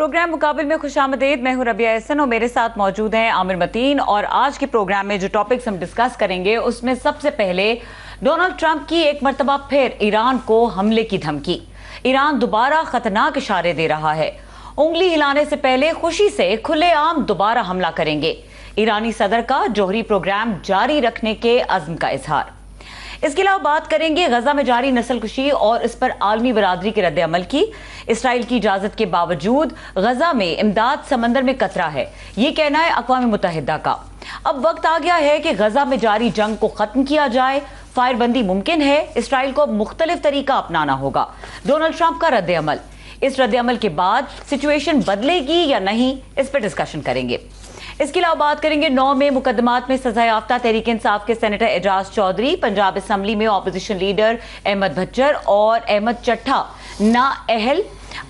Programme मुकाबिल में खुशामदीद। मैं हूं रबिया एहसन और मेरे साथ मौजूद हैं आमिर मतीन। और आज के प्रोग्राम में जो टॉपिक्स हम डिस्कस करेंगे उसमें सबसे पहले डोनाल्ड ट्रंप की एक मर्तबा फिर ईरान को हमले की धमकी। ईरान दोबारा खतरनाक इशारे दे रहा है। उंगली हिलाने से पहले खुशी से खुलेआम दोबारा हमला करेंगे। ईरानी सदर का जौहरी प्रोग्राम जारी रखने के अज़्म का इजहार। इसके अलावा बात करेंगे गजा में जारी नस्लकुशी और इस पर आलमी बरादरी के रद्द अमल की। इसराइल की इजाजत के बावजूद गजा में इमदाद समंदर में कतरा है, ये कहना है अक़वाम मुत्तहिदा का। अब वक्त आ गया है कि गजा में जारी जंग को खत्म किया जाए। फायरबंदी मुमकिन है, इसराइल को मुख्तलिफ तरीका अपनाना होगा। डोनाल्ड ट्रंप का रद्द अमल, इस रद्द अमल के बाद सिचुएशन बदलेगी या नहीं, इस पर डिस्कशन करेंगे। इसके अलावा बात करेंगे 9 में मुकदमात में सजा याफ्ता तहरीक इंसाफ के सेनेटर एजाज चौधरी, पंजाब असम्बली में ऑपोजिशन लीडर अहमद भज्जर और अहमद चट्ठा नाअहल।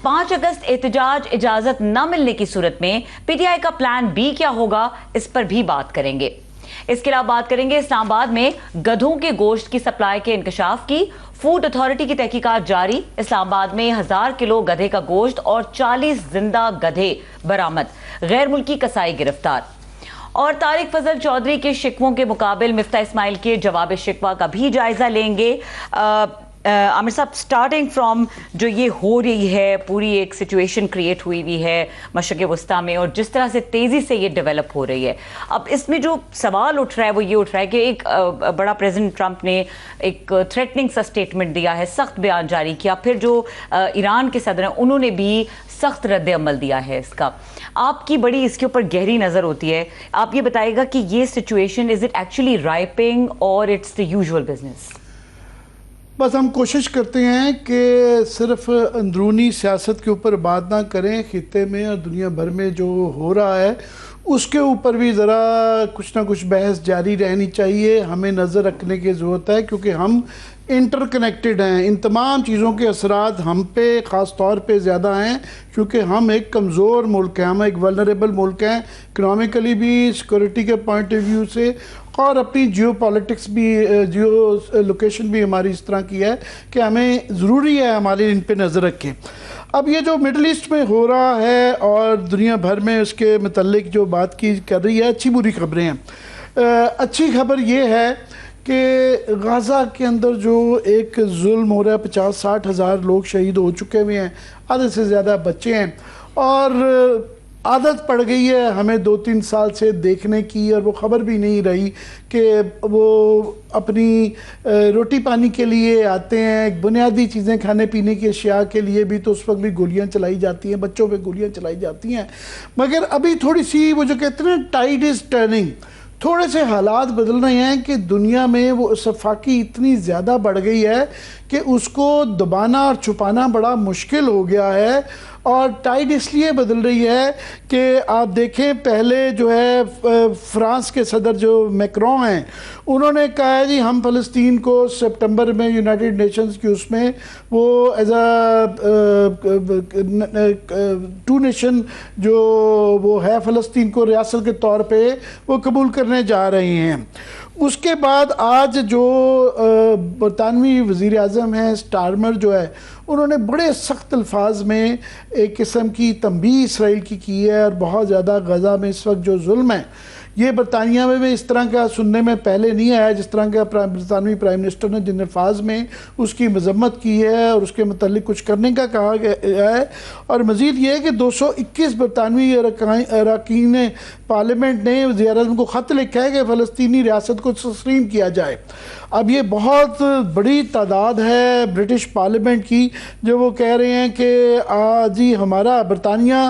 5 अगस्त एहतजाज इजाजत न मिलने की सूरत में पीटीआई का प्लान बी क्या होगा, इस पर भी बात करेंगे। इसके अलावा बात करेंगे इस्लामाबाद में गधों के गोश्त की सप्लाई के इंकशाफ की। फूड अथॉरिटी की तहकीकात जारी। इस्लामाबाद में 1000 किलो गधे का गोश्त और 40 जिंदा गधे बरामद। गैर मुल्की कसाई गिरफ्तार। और तारिक फजल चौधरी के शिकवों के मुकाबिल मिफ्ता इस्माइल के जवाब शिकवा का भी जायजा लेंगे। आमिर साहब, स्टार्टिंग फ्रॉम जो ये हो रही है, पूरी एक सिचुएशन क्रिएट हुई हुई है मशरिक़ वस्ता में और जिस तरह से तेज़ी से ये डेवलप हो रही है, अब इसमें जो सवाल उठ रहा है वो ये उठ रहा है कि एक बड़ा प्रेसिडेंट ट्रंप ने एक थ्रेटनिंग सा स्टेटमेंट दिया है, सख्त बयान जारी किया। फिर जो ईरान के सदर हैं उन्होंने भी सख्त रद्द अमल दिया है इसका। आपकी बड़ी इसके ऊपर गहरी नज़र होती है। आप ये बताइएगा कि ये situation is it actually ripening और इट्स द यूजुअल बिजनेस? बस हम कोशिश करते हैं कि सिर्फ अंदरूनी सियासत के ऊपर बात ना करें, खित्ते में और दुनिया भर में जो हो रहा है उसके ऊपर भी ज़रा कुछ ना कुछ बहस जारी रहनी चाहिए। हमें नज़र रखने की ज़रूरत है क्योंकि हम इंटरकनेक्टेड हैं। इन तमाम चीज़ों के असरात हम पे ख़ास तौर पे ज़्यादा हैं क्योंकि हम एक कमज़ोर मुल्क हैं, हम एक वल्नरेबल मुल्क हैं, इकनॉमिकली भी, सिक्योरिटी के पॉइंट ऑफ व्यू से, और अपनी जियो पॉलिटिक्स भी, जियो लोकेशन भी हमारी इस तरह की है कि हमें ज़रूरी है हमारे इन पे नज़र रखें। अब ये जो मिडल ईस्ट में हो रहा है और दुनिया भर में उसके मतलब जो बात की कर रही है, अच्छी बुरी खबरें हैं। अच्छी खबर ये है कि गाज़ा के अंदर जो एक जुल्म हो रहा है, 50-60 हज़ार लोग शहीद हो चुके हुए हैं, आधे से ज़्यादा बच्चे हैं और आदत पड़ गई है हमें 2-3 साल से देखने की, और वो ख़बर भी नहीं रही कि वो अपनी रोटी पानी के लिए आते हैं, बुनियादी चीज़ें खाने पीने की अशिया के लिए भी, तो उस वक्त भी गोलियां चलाई जाती हैं, बच्चों पे गोलियां चलाई जाती हैं। मगर अभी थोड़ी सी वो जो कहते हैं टाइड इज़ टर्निंग, थोड़े से हालात बदल रहे हैं कि दुनिया में वो सफाकी इतनी ज़्यादा बढ़ गई है कि उसको दबाना और छुपाना बड़ा मुश्किल हो गया है। और टाइड इसलिए बदल रही है कि आप देखें, पहले जो है फ्रांस के सदर जो मैक्रोन हैं, उन्होंने कहा है जी हम फ़लस्तीन को सितंबर में यूनाइटेड नेशंस की उसमें वो एज टू नेशन जो वो है फ़लस्तीन को रियासत के तौर पे वो कबूल करने जा रहे हैं। उसके बाद आज जो बरतानवी वज़ीर आज़म हैं स्टारमर जो है, उन्होंने बड़े सख्त अल्फाज में एक किस्म की तंबीह इसराइल की है और बहुत ज़्यादा गज़ा में इस वक्त जो जुल्म है, ये बरतानिया में भी इस तरह का सुनने में पहले नहीं आया जिस तरह का बरतानवी प्राइम मिनिस्टर ने जिन अल्फाज में उसकी मजम्मत की है और उसके मतलब कुछ करने का कहा गया है। और मज़ीद ये है कि 221 बरतानवी अरकान पार्लियामेंट ने वज़ीर आज़म को ख़त लिखा है कि फ़लस्तीनी रियासत को तस्लीम किया जाए। अब ये बहुत बड़ी तादाद है ब्रिटिश पार्लियामेंट की जो वो कह रहे हैं कि आज ही हमारा बरतानिया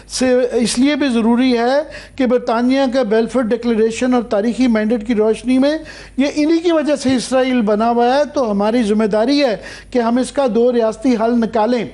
से इसलिए भी ज़रूरी है कि बरतानिया का बेलफर डिक्लेरेशन और तारीखी मैंडेट की रोशनी में ये इन्हीं की वजह से इसराइल बना हुआ है, तो हमारी ज़िम्मेदारी है कि हम इसका 2 रियासती हल निकालें।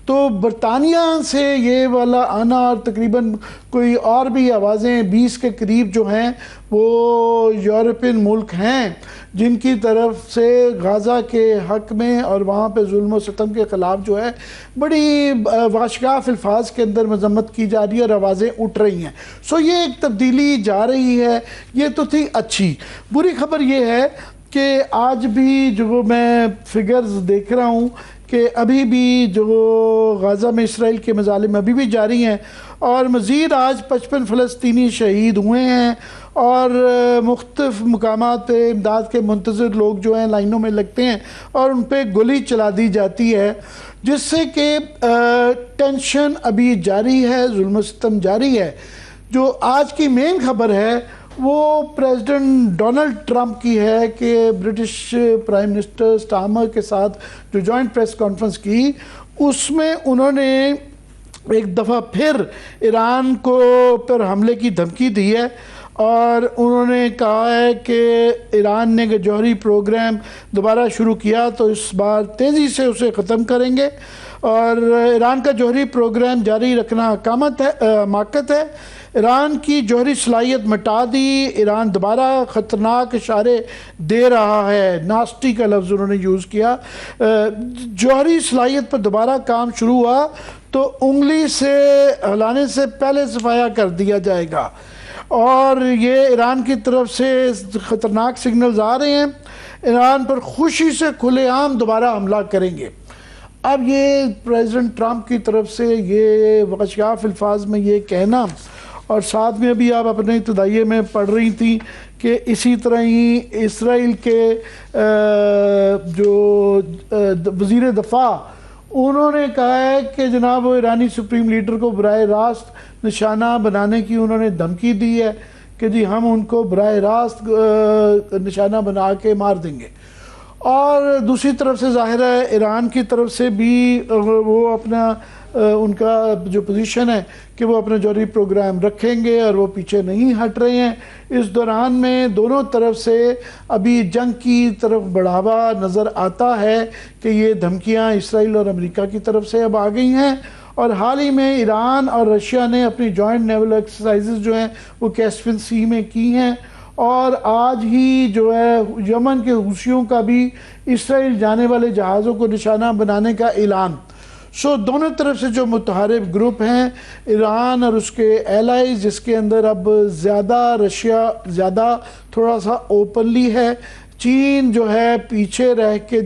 तो बरतानिया से ये वाला आना और तकरीबन कोई और भी आवाज़ें 20 के करीब जो हैं वो यूरोपियन मुल्क हैं जिनकी तरफ से गाज़ा के हक़ में और वहाँ पे जुल्म व सितम के ख़िलाफ़ जो है बड़ी वाशगाफ अल्फाज के अंदर मजम्मत की जा रही है और आवाज़ें उठ रही हैं। सो ये एक तब्दीली जा रही है, ये तो थी अच्छी। बुरी खबर ये है कि आज भी जो मैं फिगर्स देख रहा हूँ कि अभी भी जो गाज़ा में इसराइल के मज़ालिम अभी भी जारी हैं और मज़ीद आज 55 फ़लस्तीनी शहीद हुए हैं और मुख्तलिफ़ मकामात पे इमदाद के मुंतज़िर लोग जो हैं लाइनों में लगते हैं और उन पर गोली चला दी जाती है, जिससे कि टेंशन अभी जारी है, जुल्म सितम जारी है। जो आज की मेन खबर है वो प्रेसिडेंट डोनाल्ड ट्रंप की है कि ब्रिटिश प्राइम मिनिस्टर स्टार्मर के साथ जो जॉइंट प्रेस कॉन्फ्रेंस की, उसमें उन्होंने एक दफ़ा फिर ईरान को पर हमले की धमकी दी है और उन्होंने कहा है कि ईरान ने जौहरी प्रोग्राम दोबारा शुरू किया तो इस बार तेज़ी से उसे ख़त्म करेंगे और ईरान का जौहरी प्रोग्राम जारी रखना हमाकत है। ईरान की जौहरी सलाहियत मिटा दी, ईरान दोबारा ख़तरनाक इशारे दे रहा है, नास्टी का लफ्ज़ उन्होंने यूज़ किया। जौहरी सलाहियत पर दोबारा काम शुरू हुआ तो उंगली से हिलाने से पहले सफाया कर दिया जाएगा और ये ईरान की तरफ से ख़तरनाक सिग्नल्स आ रहे हैं। ईरान पर खुशी से खुलेआम दोबारा हमला करेंगे। अब ये प्रेसिडेंट ट्रंप की तरफ से ये वाशियाफ अल्फाज में ये कहना और साथ में अभी आप अपने इब्तिदाइये में पढ़ रही थी कि इसी तरह ही इसराइल के जो वज़ीर दफ़ा उन्होंने कहा है कि जनाब वो ईरानी सुप्रीम लीडर को बराह रास्त निशाना बनाने की उन्होंने धमकी दी है कि जी हम उनको बराह रास्त निशाना बना के मार देंगे। और दूसरी तरफ से ज़ाहिर है ईरान की तरफ से भी वो अपना उनका जो पोजीशन है कि वो अपना जौहरी प्रोग्राम रखेंगे और वो पीछे नहीं हट रहे हैं। इस दौरान में दोनों तरफ से अभी जंग की तरफ बढ़ावा नज़र आता है कि ये धमकियां इसराइल और अमेरिका की तरफ से अब आ गई हैं और हाल ही में ईरान और रशिया ने अपनी जॉइंट नेवल एक्सरसाइजेज जो हैं वो कैस्पियन सी में की हैं और आज ही जो है यमन के हुसियों का भी इसराइल जाने वाले जहाज़ों को निशाना बनाने का ऐलान। सो दोनों तरफ से जो मुतहारिब ग्रुप हैं ईरान और उसके एलाइज, जिसके अंदर अब ज़्यादा रशिया ज़्यादा थोड़ा सा ओपनली है, चीन जो है पीछे रह के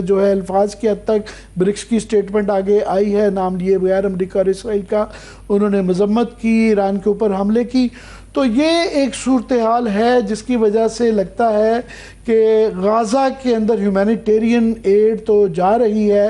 जो है अल्फाज की हद तक ब्रिक्स की स्टेटमेंट आगे आई है नाम लिए बगैर अमेरिका और इसराइल का, उन्होंने मजम्मत की ईरान के ऊपर हमले की। तो ये एक सूरत हाल है जिसकी वजह से लगता है कि गाज़ा के अंदर ह्यूमैनिटेरियन एड तो जा रही है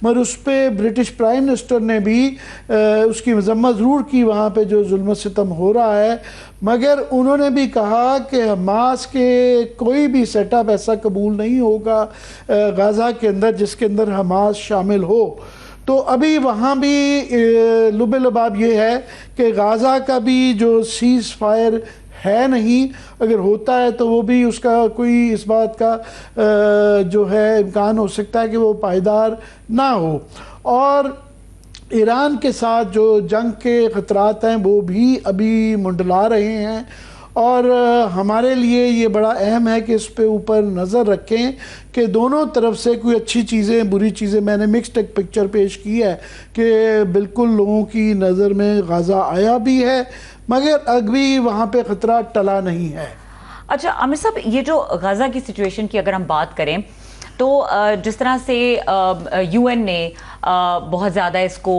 मगर उस पर ब्रिटिश प्राइम मिनिस्टर ने भी उसकी मजम्मत ज़रूर की वहाँ पे जो जुल्म सितम हो रहा है, मगर उन्होंने भी कहा कि हमास के कोई भी सेटअप ऐसा कबूल नहीं होगा गाज़ा के अंदर जिसके अंदर हमास शामिल हो। तो अभी वहाँ भी लुबे लबाब ये है कि गाज़ा का भी जो सीज़ फायर है नहीं, अगर होता है तो वो भी उसका कोई इस बात का जो है इम्कान हो सकता है कि वो पायदार ना हो। और ईरान के साथ जो जंग के ख़तरात हैं वो भी अभी मुंडला रहे हैं और हमारे लिए ये बड़ा अहम है कि इस पे ऊपर नज़र रखें कि दोनों तरफ से कोई अच्छी चीज़ें बुरी चीज़ें, मैंने मिक्स्ड एक पिक्चर पेश की है कि बिल्कुल लोगों की नज़र में गाज़ा आया भी है मगर अभी वहाँ पे ख़तरा टला नहीं है। अच्छा आमिर साहब, ये जो गाज़ा की सिचुएशन की अगर हम बात करें तो जिस तरह से यूएन ने बहुत ज़्यादा इसको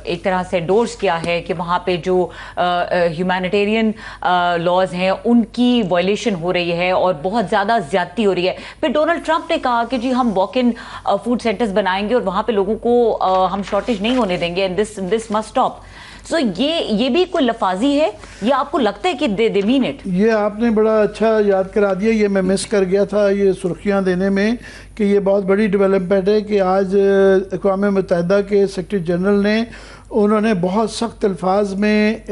एक तरह से एंडोर्स किया है कि वहाँ पे जो ह्यूमैनिटेरियन लॉज हैं उनकी वायलेशन हो रही है और बहुत ज़्यादा ज़्यादती हो रही है। फिर डोनाल्ड ट्रंप ने कहा कि जी हम वॉक इन फूड सेंटर्स बनाएंगे और वहाँ पे लोगों को हम शॉर्टेज नहीं होने देंगे एंड दिस मस्ट स्टॉप। सो ये भी कोई लफाजी है या आपको लगता है कि दे मीन इट? ये आपने बड़ा अच्छा याद करा दिया, ये मैं मिस कर गया था ये सुर्खियाँ देने में कि ये बहुत बड़ी डेवलपमेंट है कि आज अक़वाम मुत्तहिदा के सेक्रेटरी जनरल ने उन्होंने बहुत सख्त अल्फाज में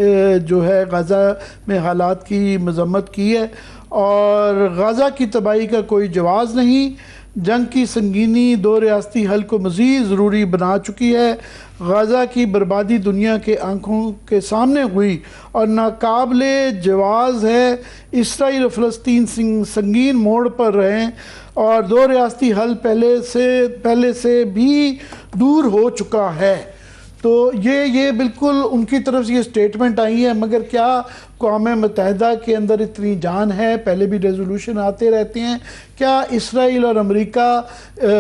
जो है गाज़ा में हालात की मजम्मत की है और गाज़ा की तबाही का कोई जवाज़ नहीं। जंग की संगीनी दो रियासती हल को मज़ीद ज़रूरी बना चुकी है। गाज़ा की बर्बादी दुनिया के आंखों के सामने हुई और नाकाबिले जवाज़ है। इसराइल और फ़लस्तीन संगीन मोड़ पर रहें और दो रियासती हल पहले से भी दूर हो चुका है। तो ये बिल्कुल उनकी तरफ से ये स्टेटमेंट आई है, मगर क्या क़ौम मुत्तहिदा के अंदर इतनी जान है? पहले भी रेजोल्यूशन आते रहते हैं, क्या इसराइल और अमेरिका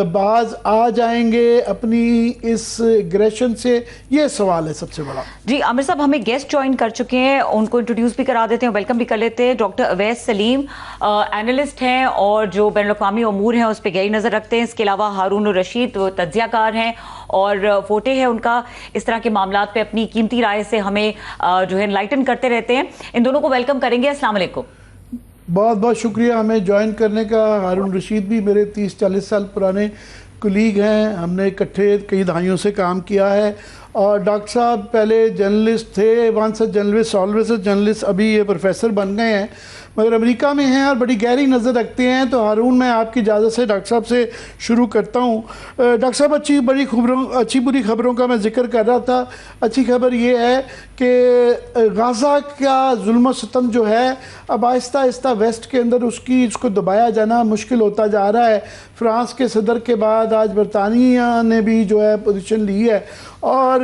बाज आ जाएंगे अपनी इस एग्रेशन से? ये सवाल है सबसे बड़ा। जी आमिर साहब, हमें गेस्ट ज्वाइन कर चुके हैं, उनको इंट्रोड्यूस भी करा देते हैं, वेलकम भी कर लेते हैं। डॉक्टर अवैस सलीम एनालिस्ट हैं और जो बैनुल-अक़वामी उमूर हैं उस पर गहरी नज़र रखते हैं। इसके अलावा हारून रशीद वो तज्ज़ियाकार हैं और फोटे है उनका, इस तरह के मामलात पे अपनी कीमती राय से हमें जो है एनलाइटन करते रहते हैं। इन दोनों को वेलकम करेंगे। अस्सलाम वालेकुम। बहुत बहुत शुक्रिया हमें ज्वाइन करने का। हारून रशीद भी मेरे 30-40 साल पुराने कुलीग हैं, हमने इकट्ठे कई दहाइयों से काम किया है। और डॉक्टर साहब पहले जर्नलिस्ट थे, वंस जर्नलिस्ट ऑलवेज जर्नलिस्ट, अभी ये प्रोफेसर बन गए हैं, मगर अमेरिका में हैं और बड़ी गहरी नज़र रखते हैं। तो हारून, मैं आपकी इजाज़त से डॉक्टर साहब से शुरू करता हूँ। डॉक्टर साहब, अच्छी बुरी खबरों का मैं जिक्र कर रहा था। अच्छी खबर ये है कि गाज़ा का जुल्म सितम जो है अब आहिस्ता आहिस्ता वेस्ट के अंदर उसको दबाया जाना मुश्किल होता जा रहा है। फ्रांस के सदर के बाद आज बरतानिया ने भी जो है पोजीशन ली है, और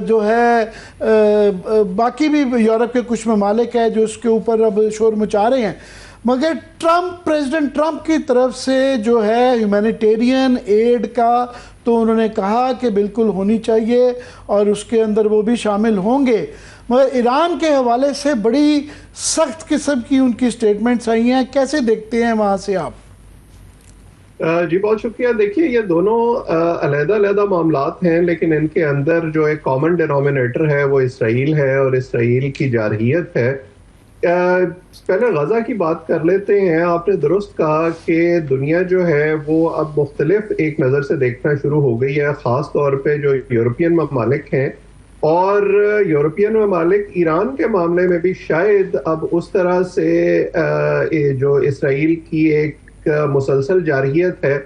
जो है बाकी भी यूरोप के कुछ ममालिक है जो उसके ऊपर अब शोर मचा रहे हैं। मगर प्रेसिडेंट ट्रंप की तरफ से जो है ह्यूमैनिटेरियन एड का, तो उन्होंने कहा कि बिल्कुल होनी चाहिए और उसके अंदर वो भी शामिल होंगे। मगर ईरान के हवाले से बड़ी सख्त किस्म की उनकी स्टेटमेंट्स आई हैं, कैसे देखते हैं वहाँ से आप? जी बहुत शुक्रिया। देखिए, ये दोनों अलग-अलग मामलात हैं, लेकिन इनके अंदर जो एक कॉमन डिनोमिनेटर है वो इसराइल है और इसराइल की जारहियत है। पहले गजा की बात कर लेते हैं। आपने दुरुस्त कहा कि दुनिया जो है वो अब मुख्तलिफ एक नज़र से देखना शुरू हो गई है, ख़ास तौर पे जो यूरोपियन ममालिक हैं, और यूरोपियन ममालिक ईरान के मामले में भी शायद अब उस तरह से जो इसराइल की एक मुसलसल जारहियत है,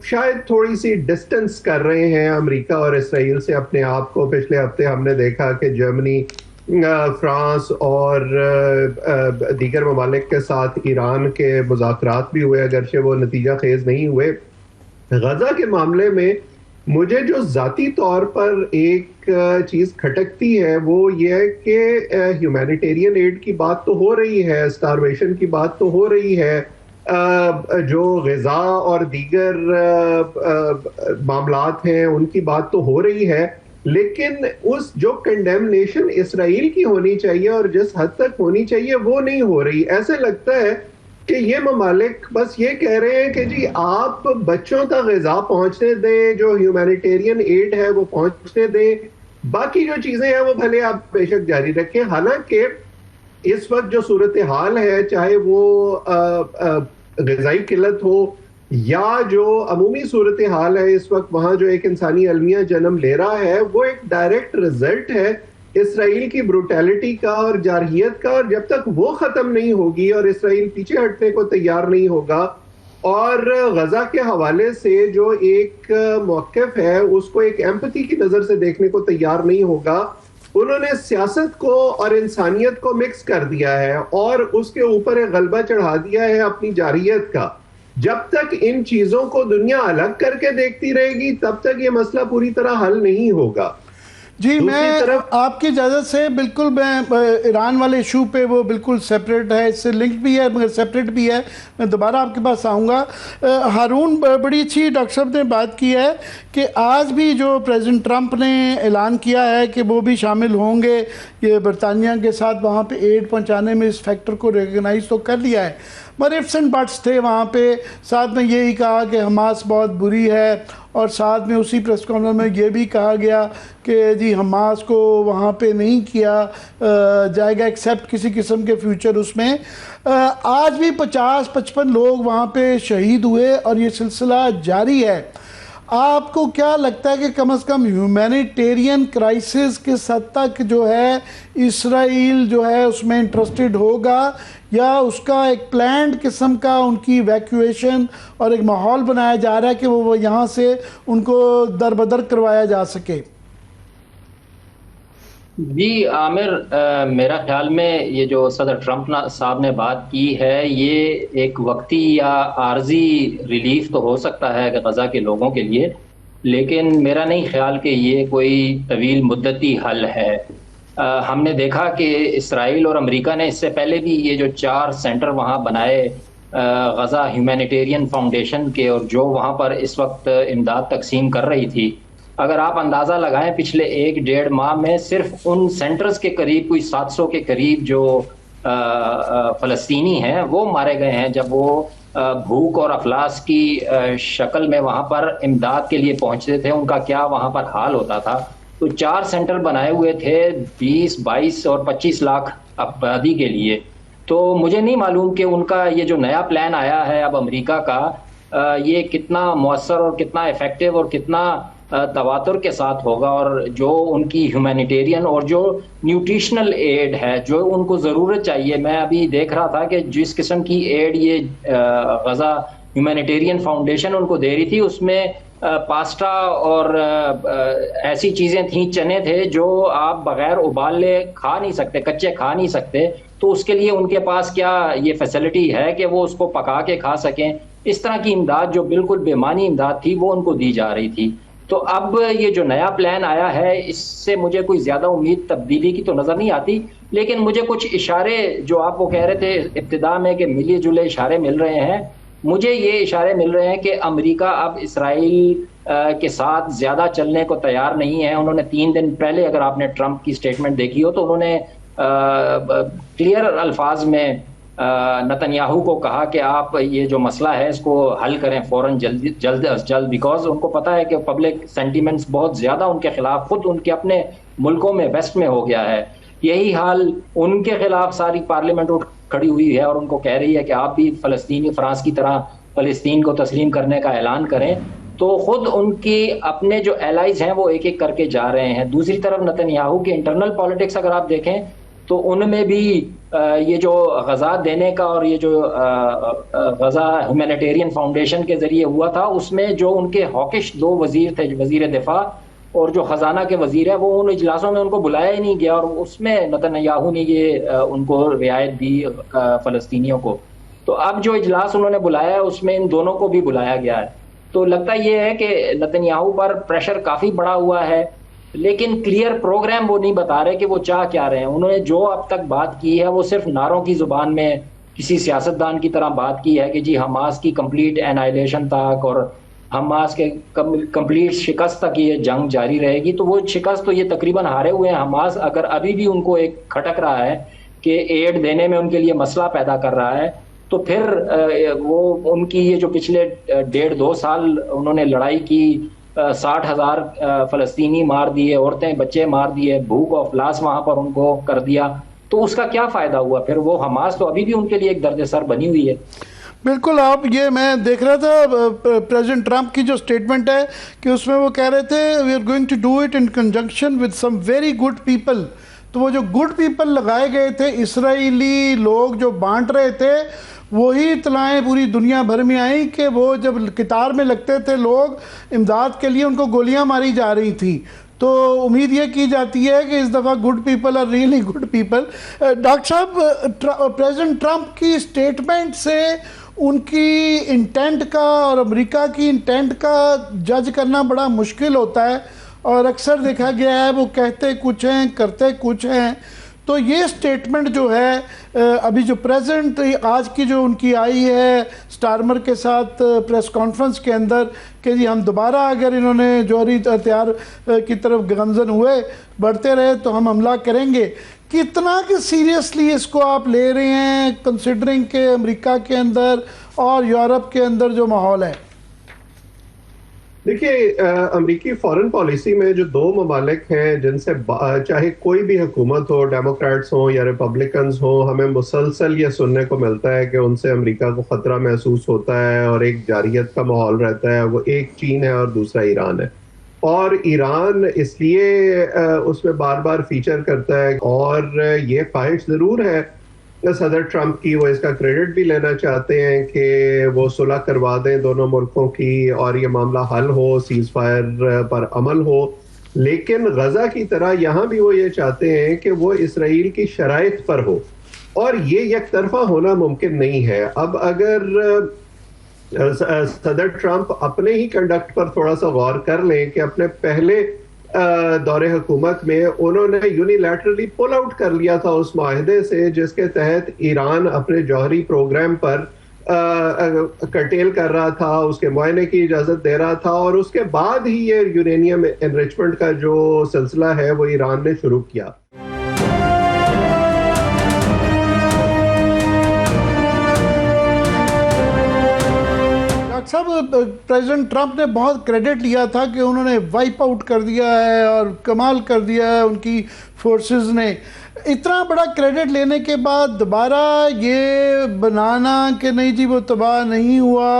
शायद थोड़ी सी डिस्टेंस कर रहे हैं अमेरिका और इसराइल से अपने आप को। पिछले हफ्ते हमने देखा कि जर्मनी, फ्रांस और दीगर ममालिक के साथ ईरान के मुज़ाकरात भी हुए, अगरचे वो नतीजा खेज नहीं हुए। गजा के मामले में मुझे जो ज़ाती तौर पर एक चीज़ खटकती है वो ये है कि ह्यूमैनिटेरियन एड की बात तो हो रही है, स्टारवेशन की बात तो हो रही है, जो ग़िज़ा और दीगर मामलात हैं उनकी बात तो हो रही है, लेकिन उस जो कंडेमनेशन इसराइल की होनी चाहिए और जिस हद तक होनी चाहिए वो नहीं हो रही। ऐसे लगता है कि ये ममालिक बस ये कह रहे हैं कि जी आप बच्चों तक ग़िज़ा पहुंचने दें, जो ह्यूमैनिटेरियन एड है वो पहुंचने दें, बाकी जो चीज़ें हैं वो भले आप बेशक जारी रखें। हालांकि इस वक्त जो सूरत हाल है, चाहे वो ग़िज़ाई किल्लत हो या जो अमूमी सूरत हाल है इस वक्त, वहाँ जो एक इंसानी अलमिया जन्म ले रहा है, वो एक डायरेक्ट रिजल्ट है इसराइल की ब्रूटैलिटी का और जारहियत का। और जब तक वो ख़त्म नहीं होगी और इसराइल पीछे हटने को तैयार नहीं होगा और गजा के हवाले से जो एक मौक़िफ़ है उसको एक एम्पैथी की नज़र से देखने को तैयार नहीं होगा, उन्होंने सियासत को और इंसानियत को मिक्स कर दिया है और उसके ऊपर एक गलबा चढ़ा दिया है अपनी जारहियत का। जब तक इन चीजों को दुनिया अलग करके देखती रहेगी तब तक ये मसला पूरी तरह हल नहीं होगा। जी, मैं आपकी इजाज़त से बिल्कुल, मैं ईरान वाले इशू पे वो बिल्कुल सेपरेट है, इससे लिंक भी है मगर सेपरेट भी है, मैं दोबारा आपके पास आऊँगा। हारून, बड़ी अच्छी डॉक्टर साहब ने बात की है कि आज भी जो प्रेसिडेंट ट्रंप ने ऐलान किया है कि वो भी शामिल होंगे ये बरतानिया के साथ वहाँ पे एड पहुँचाने में, इस फैक्टर को रिकगनाइज तो कर लिया है, मगर इफ्स एंड बट्स थे वहाँ पे। साथ में यही कहा कि हमास बहुत बुरी है और साथ में उसी प्रेस कॉन्फ्रेंस में ये भी कहा गया कि जी हमास को वहाँ पे नहीं किया जाएगा एक्सेप्ट किसी किस्म के फ्यूचर उसमें। आज भी 50-55 लोग वहाँ पे शहीद हुए और ये सिलसिला जारी है। आपको क्या लगता है कि कम से कम ह्यूमैनिटेरियन क्राइसिस के हद तक जो है इसराइल जो है उसमें इंटरेस्टेड होगा, या उसका एक प्लान्ड किस्म का उनकी इवैक्यूएशन और एक माहौल बनाया जा रहा है कि वो यहाँ से उनको दरबदर करवाया जा सके? जी आमिर, मेरा ख्याल में ये जो सदर ट्रंप साहब ने बात की है ये एक वक्ती या आर्जी रिलीफ तो हो सकता है गजा के लोगों के लिए, लेकिन मेरा नहीं ख्याल कि ये कोई तवील मुद्दती हल है। हमने देखा कि इसराइल और अमेरिका ने इससे पहले भी ये जो 4 सेंटर वहाँ बनाए गज़ा ह्यूमैनिटेरियन फाउंडेशन के, और जो वहाँ पर इस वक्त इमदाद तकसीम कर रही थी, अगर आप अंदाज़ा लगाएं पिछले 1-1.5 माह में सिर्फ उन सेंटर्स के करीब कोई 700 के करीब जो फ़लस्तीनी हैं वो मारे गए हैं, जब वो भूख और अफलास की शक्ल में वहाँ पर इमदाद के लिए पहुँचते थे, उनका क्या वहाँ पर हाल होता था। तो 4 सेंटर बनाए हुए थे 20, 22 और 25 लाख आबादी के लिए। तो मुझे नहीं मालूम कि उनका ये जो नया प्लान आया है अब अमेरिका का, ये कितना मौसर और कितना इफेक्टिव और कितना तवातुर के साथ होगा, और जो उनकी ह्यूमैनिटेरियन और जो न्यूट्रिशनल एड है जो उनको ज़रूरत चाहिए। मैं अभी देख रहा था कि जिस किस्म की एड ये गज़ा ह्यूमैनिटेरियन फाउंडेशन उनको दे रही थी, उसमें पास्ता और ऐसी चीज़ें थी, चने थे जो आप बगैर उबाले खा नहीं सकते, कच्चे खा नहीं सकते। तो उसके लिए उनके पास क्या ये फैसिलिटी है कि वो उसको पका के खा सकें? इस तरह की इमदाद जो बिल्कुल बेमानी इमदाद थी वो उनको दी जा रही थी। तो अब ये जो नया प्लान आया है, इससे मुझे कोई ज़्यादा उम्मीद तब्दीली की तो नज़र नहीं आती, लेकिन मुझे कुछ इशारे जो आप वो कह रहे थे इब्तिदा में कि मिले जुले इशारे मिल रहे हैं, मुझे ये इशारे मिल रहे हैं कि अमेरिका अब इसराइल के साथ ज़्यादा चलने को तैयार नहीं है। उन्होंने 3 दिन पहले, अगर आपने ट्रंप की स्टेटमेंट देखी हो, तो उन्होंने क्लियर अल्फाज में नेतन्याहू को कहा कि आप ये जो मसला है इसको हल करें फ़ौरन, जल्द अज जल्द, बिकॉज उनको पता है कि पब्लिक सेंटीमेंट्स बहुत ज़्यादा उनके खिलाफ खुद उनके अपने मुल्कों में वेस्ट में हो गया है। यही हाल उनके खिलाफ सारी पार्लियामेंट उठ खड़ी हुई है और उनको कह रही है कि आप भी फ़लस्तीनी फ्रांस की तरह फ़लस्तीन को तस्लीम करने का ऐलान करें। तो खुद उनके अपने जो एलाइज हैं वो एक एक करके जा रहे हैं। दूसरी तरफ नेतन्याहू के इंटरनल पॉलिटिक्स अगर आप देखें तो उनमें भी ये जो गज़ा देने का और ये जो गज़ा ह्यूमैनिटेरियन फाउंडेशन के ज़रिए हुआ था, उसमें जो उनके हॉकिश 2 वज़ीर थे, वज़ीर दिफा और जो ख़जाना के वज़ीर है, वो उन इजलासों में उनको बुलाया ही नहीं गया, और उसमें नेतन्याहू ने ये उनको रियायत दी फ़लस्तीनियों को। तो अब जो इजलास उन्होंने बुलाया है उसमें इन दोनों को भी बुलाया गया है। तो लगता ये है कि नेतन्याहू पर प्रेशर काफ़ी बढ़ा हुआ है, लेकिन क्लियर प्रोग्राम वो नहीं बता रहे कि वो चाह क्या रहे हैं। उन्होंने जो अब तक बात की है वो सिर्फ नारों की ज़ुबान में किसी सियासतदान की तरह बात की है कि जी हमास की कंप्लीट एनाइलेशन तक और हमास के कंप्लीट शिकस्त तक ये जंग जारी रहेगी। तो वो शिकस्त तो ये तकरीबन हारे हुए हैं। हमास अगर अभी भी उनको एक खटक रहा है कि एड देने में उनके लिए मसला पैदा कर रहा है, तो फिर वो उनकी ये जो पिछले 1.5-2 साल उन्होंने लड़ाई की, 60,000 फ़लस्तीनी मार दिए, औरतें बच्चे मार दिए, भूख और अफलास वहाँ पर उनको कर दिया, तो उसका क्या फ़ायदा हुआ? फिर वो हमास तो अभी भी उनके लिए एक दर्द-ए-सर बनी हुई है। बिल्कुल। आप ये मैं देख रहा था प्रेसिडेंट ट्रंप की जो स्टेटमेंट है कि उसमें वो कह रहे थे we are going to do it in conjunction with some very good people. तो वो जो गुड पीपल लगाए गए थे, इसराइली लोग जो बांट रहे थे, वही इतलाएँ पूरी दुनिया भर में आई कि वो जब कतार में लगते थे लोग इमदाद के लिए, उनको गोलियां मारी जा रही थी। तो उम्मीद ये की जाती है कि इस दफ़ा good people are really good people. Doctor साहब, प्रेसिडेंट ट्रंप की स्टेटमेंट से उनकी इंटेंट का और अमेरिका की इंटेंट का जज करना बड़ा मुश्किल होता है, और अक्सर देखा गया है वो कहते कुछ हैं करते कुछ हैं। तो ये स्टेटमेंट जो है अभी जो प्रेजेंट आज की जो उनकी आई है स्टारमर के साथ प्रेस कॉन्फ्रेंस के अंदर कि जी हम दोबारा अगर इन्होंने जौहरी हथियार की तरफ गमजन हुए बढ़ते रहे तो हम हमला करेंगे, कितना कि सीरियसली इसको आप ले रहे हैं कंसिडरिंग के अमेरिका के अंदर और यूरोप के अंदर जो माहौल है? देखिए, अमेरिकी फॉरेन पॉलिसी में जो 2 ममालिक हैं जिनसे चाहे कोई भी हुकूमत हो, डेमोक्रेट्स हो या रिपब्लिकन्स हो, हमें मुसलसल ये सुनने को मिलता है कि उनसे अमेरिका को ख़तरा महसूस होता है और एक जारियत का माहौल रहता है। वो एक चीन है और दूसरा ईरान है, और ईरान इसलिए उसमें बार बार फीचर करता है, और ये ख्वाहिश ज़रूर है सदर ट्रंप की, वो इसका क्रेडिट भी लेना चाहते हैं कि वो सुलह करवा दें दोनों मुल्कों की और ये मामला हल हो, सीज फायर पर अमल हो। लेकिन गजा की तरह यहाँ भी वो ये चाहते हैं कि वो इसराइल की शराइत पर हो, और ये एक तरफा होना मुमकिन नहीं है। अब अगर सदर ट्रंप अपने ही कंडक्ट पर थोड़ा सा गौर कर लें कि अपने पहले दौरे हुकूमत में उन्होंने यूनिलैटरली पुल आउट कर लिया था उस माहिदे से जिसके तहत ईरान अपने जौहरी प्रोग्राम पर कर्टेल कर रहा था, उसके मुआयने की इजाजत दे रहा था, और उसके बाद ही ये यूरेनियम एनरिचमेंट का जो सिलसिला है वो ईरान ने शुरू किया। साहब, प्रेसिडेंट ट्रंप ने बहुत क्रेडिट लिया था कि उन्होंने वाइप आउट कर दिया है और कमाल कर दिया है उनकी फोर्सेस ने। इतना बड़ा क्रेडिट लेने के बाद दोबारा ये बनाना कि नहीं जी वो तबाह नहीं हुआ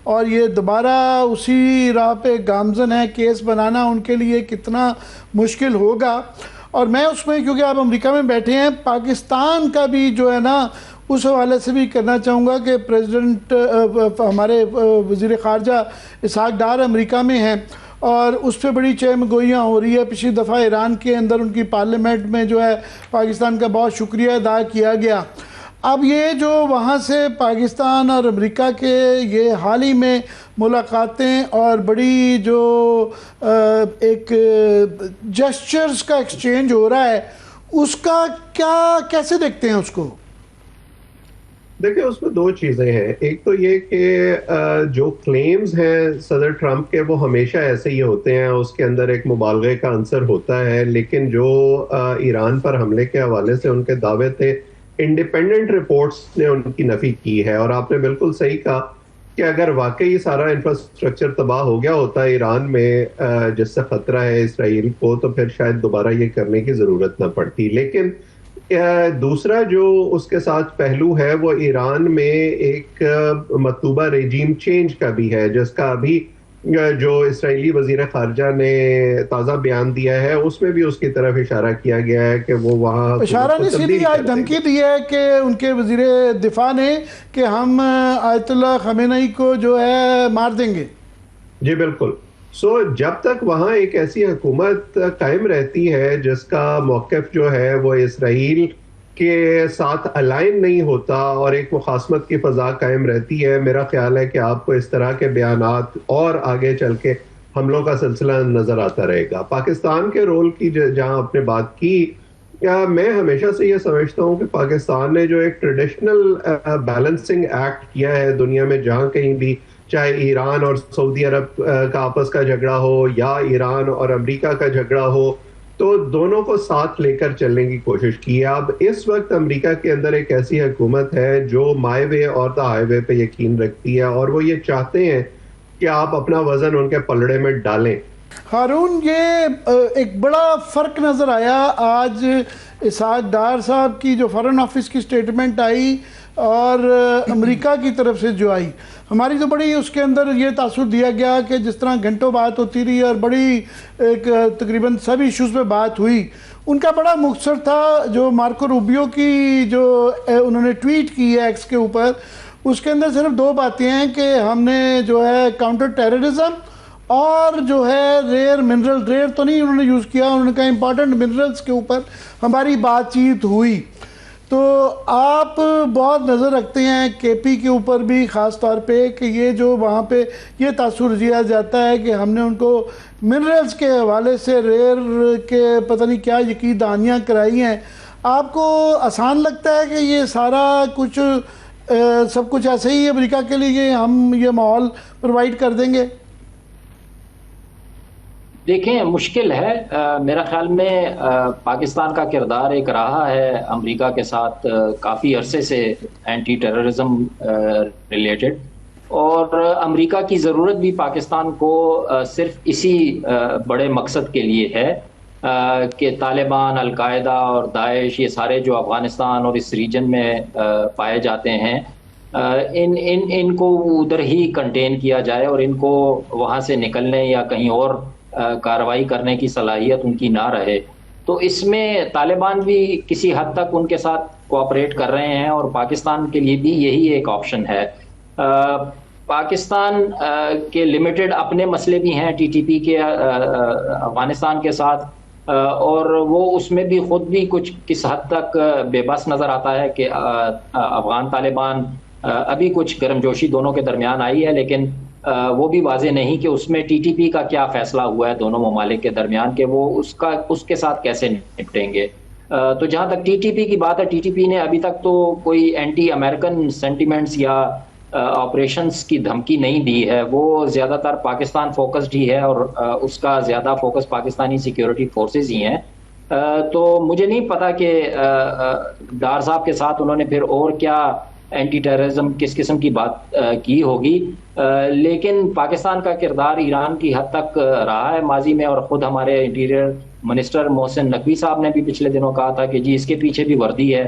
और ये दोबारा उसी राह पे गामजन है, केस बनाना उनके लिए कितना मुश्किल होगा। और मैं उसमें, क्योंकि आप अमेरिका में बैठे हैं, पाकिस्तान का भी जो है ना उस हवाले से भी करना चाहूँगा कि प्रेसिडेंट हमारे वज़ीर ख़ारजा इसहाक डार अमेरिका में हैं और उस पर बड़ी चहमगोइयाँ हो रही है। पिछली दफ़ा ईरान के अंदर उनकी पार्लियामेंट में जो है पाकिस्तान का बहुत शुक्रिया अदा किया गया। अब ये जो वहाँ से पाकिस्तान और अमेरिका के ये हाल ही में मुलाकातें और बड़ी जो एक जेस्चर्स का एक्सचेंज हो रहा है, उसका क्या, कैसे देखते हैं उसको? देखिए, उसमें दो चीजें हैं। एक तो ये कि जो क्लेम्स हैं सदर ट्रंप के वो हमेशा ऐसे ही होते हैं, उसके अंदर एक मुबालगे का आंसर होता है, लेकिन जो ईरान पर हमले के हवाले से उनके दावे थे, इंडिपेंडेंट रिपोर्ट्स ने उनकी नफी की है। और आपने बिल्कुल सही कहा कि अगर वाकई सारा इंफ्रास्ट्रक्चर तबाह हो गया होता है ईरान में जिससे खतरा है इसराइल को, तो फिर शायद दोबारा ये करने की जरूरत ना पड़ती। लेकिन दूसरा जो उसके साथ पहलू है वो ईरान में एक मतलूबा रेजीम चेंज का भी है, जिसका अभी जो इसराइली वजीर खारजा ने ताज़ा बयान दिया है उसमें भी उसकी तरफ इशारा किया गया है कि वो वहाँ इशारा नहीं, सीधी आज धमकी दी है कि उनके वजीर दिफा ने कि हम आयतुल्लाह खमेनी को जो है मार देंगे। जी बिल्कुल। जब तक वहाँ एक ऐसी हुकूमत कायम रहती है जिसका मौक़िफ़ जो है वो इसराइल के साथ अलाइन नहीं होता और एक मुखासमत की फ़ज़ा कायम रहती है, मेरा ख्याल है कि आपको इस तरह के बयानात और आगे चल के हमलों का सिलसिला नज़र आता रहेगा। पाकिस्तान के रोल की जहाँ आपने बात की, मैं हमेशा से ये समझता हूँ कि पाकिस्तान ने जो एक ट्रेडिशनल बैलेंसिंग एक्ट किया है दुनिया में, जहाँ कहीं भी चाहे ईरान और सऊदी अरब का आपस का झगड़ा हो या ईरान और अमेरिका का झगड़ा हो, तो दोनों को साथ लेकर चलने की कोशिश की है। अब इस वक्त अमेरिका के अंदर एक ऐसी हुकूमत है जो माई वे और द हाईवे पे यकीन रखती है और वो ये चाहते हैं कि आप अपना वजन उनके पलड़े में डालें। हारून, ये एक बड़ा फ़र्क नज़र आया आज इसहाक डार साहब की जो फ़ॉरेन ऑफिस की स्टेटमेंट आई और अमेरिका की तरफ से जो आई। हमारी तो बड़ी उसके अंदर ये तासुर दिया गया कि जिस तरह घंटों बात होती रही और बड़ी एक तकरीबन सब इश्यूज़ पे बात हुई। उनका बड़ा मुख्तसर था जो मार्को रूबियो की जो उन्होंने ट्वीट की है एक्स के ऊपर, उसके अंदर सिर्फ दो बातें हैं कि हमने जो है काउंटर टेररिज्म और जो है रेयर मिनरल, रेयर तो नहीं उन्होंने यूज़ किया, उन्होंने कहा इंपॉर्टेंट मिनरल्स के ऊपर हमारी बातचीत हुई। तो आप बहुत नज़र रखते हैं केपी के ऊपर भी ख़ास तौर पे कि ये जो वहाँ पे ये तासुर दिया जाता है कि हमने उनको मिनरल्स के हवाले से रेयर के पता नहीं क्या यकीन दहानियाँ कराई हैं। आपको आसान लगता है कि ये सारा कुछ सब कुछ ऐसे ही अमेरिका के लिए हम ये माहौल प्रोवाइड कर देंगे? देखें, मुश्किल है। मेरा ख्याल में पाकिस्तान का किरदार एक रहा है अमेरिका के साथ काफ़ी अरसे से एंटी टेररिज्म रिलेटेड, और अमेरिका की ज़रूरत भी पाकिस्तान को सिर्फ इसी बड़े मकसद के लिए है कि तालिबान, अलकायदा और दाइश, ये सारे जो अफ़गानिस्तान और इस रीजन में पाए जाते हैं, इनको उधर ही कंटेन किया जाए और इनको वहाँ से निकलने या कहीं और कार्रवाई करने की सलाहियत उनकी ना रहे। तो इसमें तालिबान भी किसी हद तक उनके साथ कोऑपरेट कर रहे हैं और पाकिस्तान के लिए भी यही एक ऑप्शन है। पाकिस्तान के लिमिटेड अपने मसले भी हैं टीटीपी के अफगानिस्तान के साथ, और वो उसमें भी खुद भी कुछ किस हद तक बेबस नज़र आता है कि अफगान तालिबान अभी कुछ गर्मजोशी दोनों के दरमियान आई है, लेकिन वो भी वाजे नहीं कि उसमें टीटीपी का क्या फैसला हुआ है दोनों ममालिक के दरमियान, कि वो उसके साथ कैसे निपटेंगे। तो जहां तक टीटीपी की बात है, टीटीपी ने अभी तक तो कोई एंटी अमेरिकन सेंटिमेंट्स या ऑपरेशंस की धमकी नहीं दी है। वो ज़्यादातर पाकिस्तान फोकस्ड ही है और उसका ज़्यादा फोकस पाकिस्तानी सिक्योरिटी फोर्सेस ही हैं। तो मुझे नहीं पता कि डार साहब के साथ उन्होंने फिर और क्या एंटी टेररिज्म किस किस्म की बात की होगी, लेकिन पाकिस्तान का किरदार ईरान की हद तक रहा है माजी में, और ख़ुद हमारे इंटीरियर मिनिस्टर मोहसिन नकवी साहब ने भी पिछले दिनों कहा था कि जी इसके पीछे भी वर्दी है।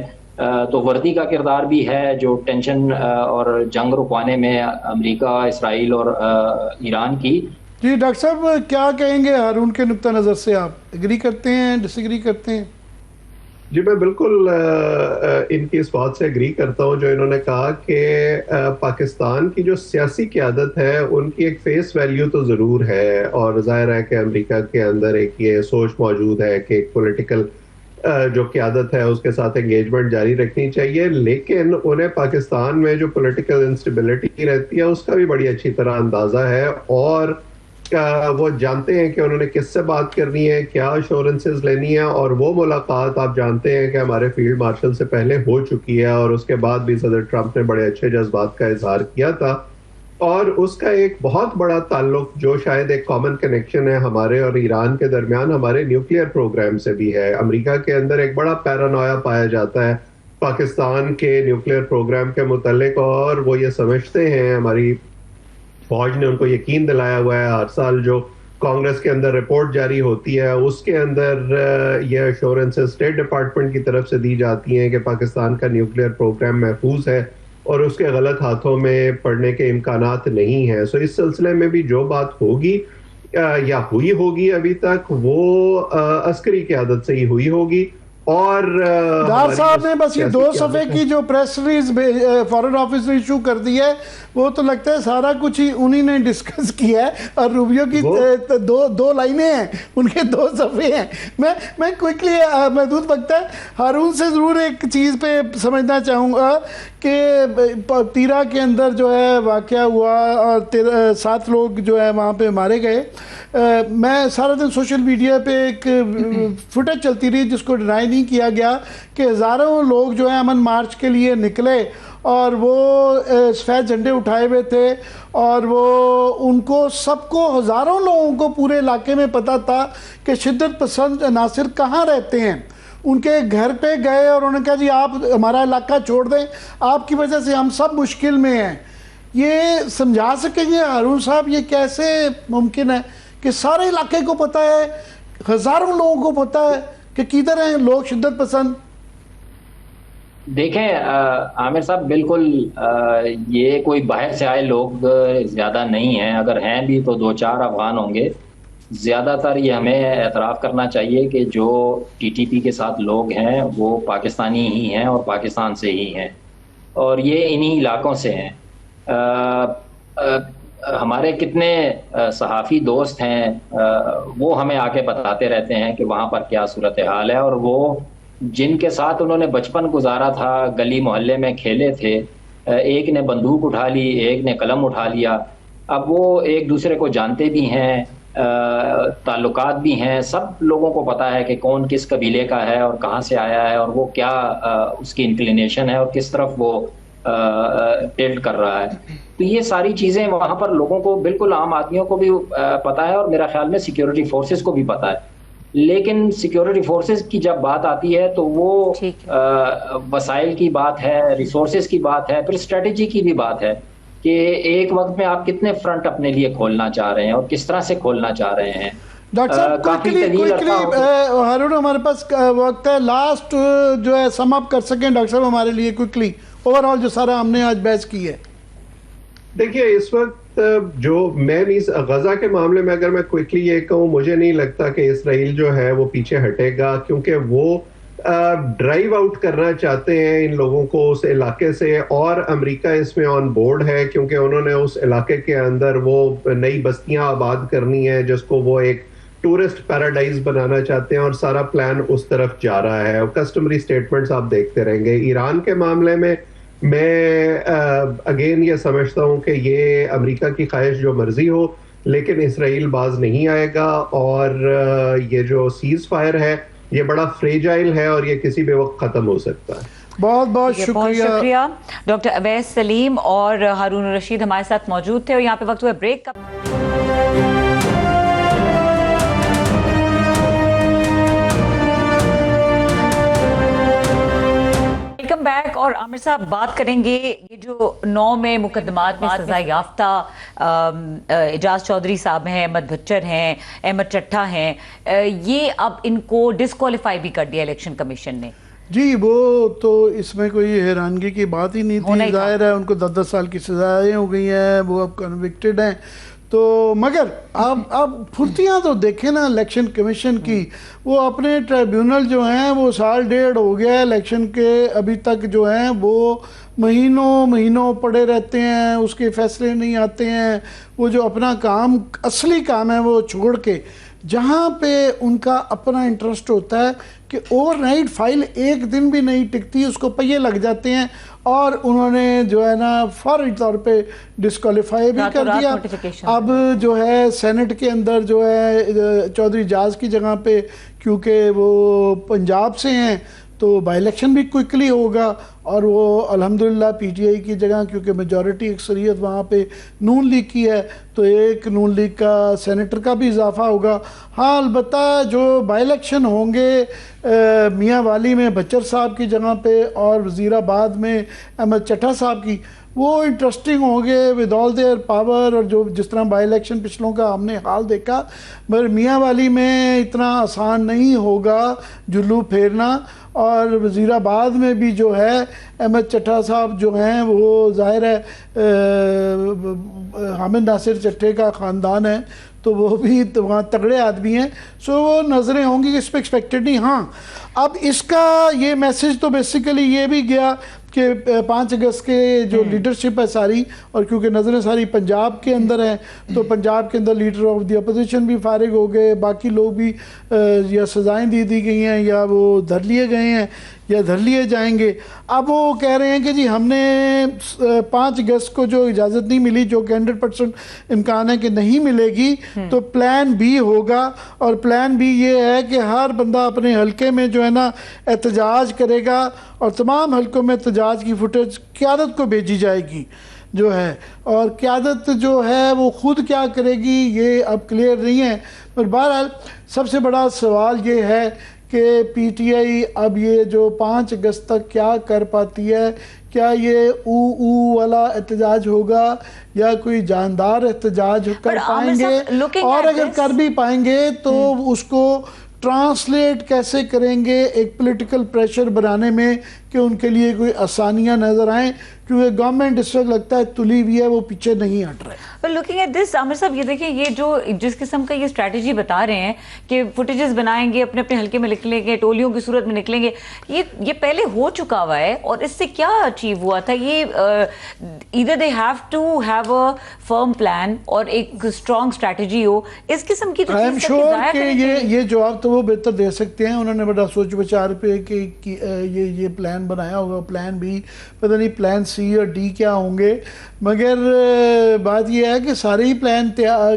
तो वर्दी का किरदार भी है जो टेंशन और जंग रुकवाने में अमेरिका, इसराइल और ईरान की। जी डॉक्टर साहब, क्या कहेंगे हारून के नुक्ता नज़र से? आप एग्री करते हैं, डिसएग्री करते हैं? जी मैं बिल्कुल इनकी इस बात से एग्री करता हूँ जो इन्होंने कहा कि पाकिस्तान की जो सियासी क़यादत है उनकी एक फेस वैल्यू तो ज़रूर है, और जाहिर है कि अमेरिका के अंदर एक ये सोच मौजूद है कि एक पॉलिटिकल जो क़यादत है उसके साथ एंगेजमेंट जारी रखनी चाहिए, लेकिन उन्हें पाकिस्तान में जो पॉलिटिकल इंस्टेबिलिटी रहती है उसका भी बड़ी अच्छी तरह अंदाज़ा है, और वो जानते हैं कि उन्होंने किससे बात करनी है, क्या अश्योरेंसेस लेनी है। और वो मुलाकात आप जानते हैं कि हमारे फील्ड मार्शल से पहले हो चुकी है, और उसके बाद भी सदर ट्रंप ने बड़े अच्छे जज्बात का इजहार किया था, और उसका एक बहुत बड़ा ताल्लुक जो शायद एक कॉमन कनेक्शन है हमारे और ईरान के दरमियान, हमारे न्यूक्लियर प्रोग्राम से भी है। अमेरिका के अंदर एक बड़ा पैरानोया पाया जाता है पाकिस्तान के न्यूक्लियर प्रोग्राम के मुतालिक, और वो ये समझते हैं, हमारी फौज ने उनको यकीन दिलाया हुआ है, हर साल जो कांग्रेस के अंदर रिपोर्ट जारी होती है उसके अंदर ये अश्योरेंसेस स्टेट डिपार्टमेंट की तरफ से दी जाती हैं कि पाकिस्तान का न्यूक्लियर प्रोग्राम महफूज है और उसके गलत हाथों में पड़ने के इम्कानात नहीं हैं। सो इस सिलसिले में भी जो बात होगी या हुई होगी अभी तक, वो अस्करी क़यादत से ही हुई होगी। और डार साहब ने बस ये 2 सफ़े की जो प्रेस रिलीज फॉरेन ऑफिस ने इशू कर दी है, वो तो लगता है सारा कुछ ही उन्हीं ने डिस्कस किया है, और रूबियो की दो लाइनें हैं, उनके 2 सफ़े हैं। मैं क्विकली महदूद वक्त है, हारून से ज़रूर एक चीज़ पे समझना चाहूँगा कि तीरा के अंदर जो है वाक़या हुआ और 7 लोग जो है वहाँ पे मारे गए। मैं सारा दिन सोशल मीडिया पे एक फुटेज चलती रही जिसको डिनाई नहीं किया गया कि हज़ारों लोग जो है अमन मार्च के लिए निकले, और वो सफ़ेद झंडे उठाए हुए थे, और वो उनको सबको, हज़ारों लोगों को पूरे इलाके में पता था कि शिद्दत पसंद अनासिर कहाँ रहते हैं। उनके घर पे गए और उन्होंने कहा जी आप हमारा इलाका छोड़ दें, आपकी वजह से हम सब मुश्किल में हैं। ये समझा सकेंगे हारून साहब ये कैसे मुमकिन है कि सारे इलाके को पता है, हज़ारों लोगों को पता है कि किधर हैं लोग शिद्दत पसंद? देखें आमिर साहब, बिल्कुल ये कोई बाहर से आए लोग ज़्यादा नहीं हैं, अगर हैं भी तो 2-4 अफगान होंगे। ज़्यादातर ये हमें एतराफ़ करना चाहिए कि जो टीटीपी के साथ लोग हैं वो पाकिस्तानी ही हैं और पाकिस्तान से ही हैं, और ये इन्हीं इलाकों से हैं। हमारे कितने सहाफ़ी दोस्त हैं वो हमें आके बताते रहते हैं कि वहाँ पर क्या सूरत हाल है, और वो जिनके साथ उन्होंने बचपन गुजारा था, गली मोहल्ले में खेले थे, एक ने बंदूक उठा ली, एक ने कलम उठा लिया, अब वो एक दूसरे को जानते भी हैं, ताल्लुकात भी हैं, सब लोगों को पता है कि कौन किस कबीले का है और कहाँ से आया है और वो क्या उसकी इंक्लिनेशन है और किस तरफ वो टिल्ट कर रहा है। तो ये सारी चीज़ें वहाँ पर लोगों को, बिल्कुल आम आदमियों को भी पता है, और मेरा ख्याल में सिक्योरिटी फोर्सेस को भी पता है। लेकिन सिक्योरिटी फोर्सेस की जब बात आती है तो वो वसाइल की बात है, रिसोर्सेज की बात है, फिर स्ट्रेटजी की भी बात है कि एक वक्त में आप कितने फ्रंट अपने लिए खोलना चाह रहे हैं और किस तरह से खोलना चाह रहे हैं। डॉक्टर साहब क्विकली हारून हमारे पास वक्त है, लास्ट जो है सम अप कर सकें डॉक्टर साहब हमारे लिए क्विकली ओवरऑल जो सारा हमने आज बहस की है। देखिए इस वक्त जो मैं इस गजा के मामले में अगर मैं क्विकली ये कहूँ, मुझे नहीं लगता कि इसराइल जो है वो पीछे हटेगा, क्योंकि वो ड्राइव आउट करना चाहते हैं इन लोगों को उस इलाके से, और अमेरिका इसमें ऑन बोर्ड है क्योंकि उन्होंने उस इलाके के अंदर वो नई बस्तियां आबाद करनी है जिसको वो एक टूरिस्ट पैराडाइज बनाना चाहते हैं, और सारा प्लान उस तरफ जा रहा है। कस्टमरी स्टेटमेंट्स आप देखते रहेंगे। ईरान के मामले में मैं अगेन ये समझता हूँ कि ये अमेरिका की ख्वाहिश जो मर्जी हो, लेकिन इसराइल बाज नहीं आएगा। और ये जो सीज फायर है ये बड़ा फ्रेजाइल है और ये किसी भी वक्त ख़त्म हो सकता है। बहुत बहुत बहुत शुक्रिया डॉक्टर अवैस सलीम और हारून रशीद हमारे साथ मौजूद थे। और यहाँ पे वक्त हुआ ब्रेक का। Welcome back. और आमिर साहब बात करेंगे ये जो 9 में मुकदमात में सजा याफ्ता एजाज चौधरी साहब हैं, अहमद भच्चर हैं, अहमद चट्टा हैं, ये अब इनको डिस्क्वालीफाई भी कर दिया इलेक्शन कमीशन ने। जी, वो तो इसमें कोई हैरानगी की बात ही नहीं थी। जाहिर है उनको 10-10 साल की सजाएं हो गई हैं, वो अब कन्विक्टेड हैं। तो मगर अब फुर्तियाँ तो देखें ना इलेक्शन कमीशन की। वो अपने ट्रिब्यूनल जो हैं वो 1.5 साल हो गया है इलेक्शन के, अभी तक जो हैं वो महीनों पड़े रहते हैं, उसके फैसले नहीं आते हैं। वो जो अपना काम, असली काम है, वो छोड़ के जहाँ पे उनका अपना इंटरेस्ट होता है कि ओवरनाइट फाइल एक दिन भी नहीं टिकती, उसको पहिए लग जाते हैं। और उन्होंने जो है ना फौरी तौर पे डिस्क्वालीफाई भी कर दिया। अब जो है सेनेट के अंदर जो है चौधरी एजाज की जगह पे, क्योंकि वो पंजाब से हैं तो बाई इलेक्शन भी क्विकली होगा। और वो अल्हम्दुलिल्लाह पीटीआई की जगह, क्योंकि मेजॉरिटी अक्सरियत वहाँ पे नून लीग की है, तो एक नून लीग का सेनेटर का भी इजाफा होगा। हाँ, अलबत्ता जो बाई इलेक्शन होंगे मियाँ वाली में भच्चर साहब की जगह पे और वज़ीराबाद में अहमद चट्टा साहब की, वो इंटरेस्टिंग होंगे विद ऑल देयर पावर। और जो जिस तरह बाई इलेक्शन पिछलों का हमने हाल देखा, मगर मियाँ वाली में इतना आसान नहीं होगा जुल्लू फेरना। और वज़ीराबाद में भी जो है अहमद चट्टा साहब जो हैं वो ज़ाहिर है हामिद नासिर चट्टे का ख़ानदान है, तो वो भी तो वहाँ तगड़े आदमी हैं। सो वो नज़रें होंगी, इस पर एक्सपेक्टेड नहीं। हाँ, अब इसका ये मैसेज तो बेसिकली ये भी गया कि 5 अगस्त के जो लीडरशिप है सारी, और क्योंकि नज़रें सारी पंजाब के अंदर हैं, तो पंजाब के अंदर लीडर ऑफ द अपोजिशन भी फारिग हो गए, बाकी लोग भी या सज़ाएं दी गई हैं या वो धर लिए गए हैं या धर लिए जाएंगे। अब वो कह रहे हैं कि जी हमने 5 अगस्त को जो इजाज़त नहीं मिली, जो कि 100% इम्कान है कि नहीं मिलेगी, तो प्लान बी होगा। और प्लान बी ये है कि हर बंदा अपने हलके में जो है ना एहतजाज करेगा, और तमाम हलकों में एहतजाज की फुटेज क़यादत को भेजी जाएगी जो है। और क़यादत जो है वो खुद क्या करेगी ये अब क्लियर नहीं है। पर बहरहाल सबसे बड़ा सवाल ये है कि पीटीआई अब ये जो 5 अगस्त तक क्या कर पाती है। क्या ये ऊ वाला एहतजाज होगा या कोई जानदार एहतजाज कर पाएंगे, और अगर कर भी पाएंगे तो उसको ट्रांसलेट कैसे करेंगे एक पॉलिटिकल प्रेशर बनाने में कि उनके लिए कोई आसानियां नजर आएं, क्योंकि गवर्नमेंट इस वक्त लगता है तुली हुई है, वो पीछे नहीं हट रहे। लुकिंग एट दिस आमिर साहब, ये देखिए ये जो जिस किस्म का ये स्ट्रैटेजी बता रहे हैं कि फुटेजेस बनाएंगे, अपने अपने हल्के में निकलेंगे, टोलियों की सूरत में निकलेंगे, ये पहले हो चुका हुआ है। और इससे क्या अचीव हुआ था? ये either they have to have a firm plan और एक स्ट्रॉन्ग स्ट्रैटेजी हो, इस किस्म की तो आई एम श्योर कि ये जवाब तो वो बेहतर दे सकते हैं। उन्होंने बड़ा सोच विचार पे कि ये प्लान बनाया होगा, प्लान बी, पता नहीं प्लान सी और डी क्या होंगे। मगर बात यह है कि सारे ही प्लान तैयार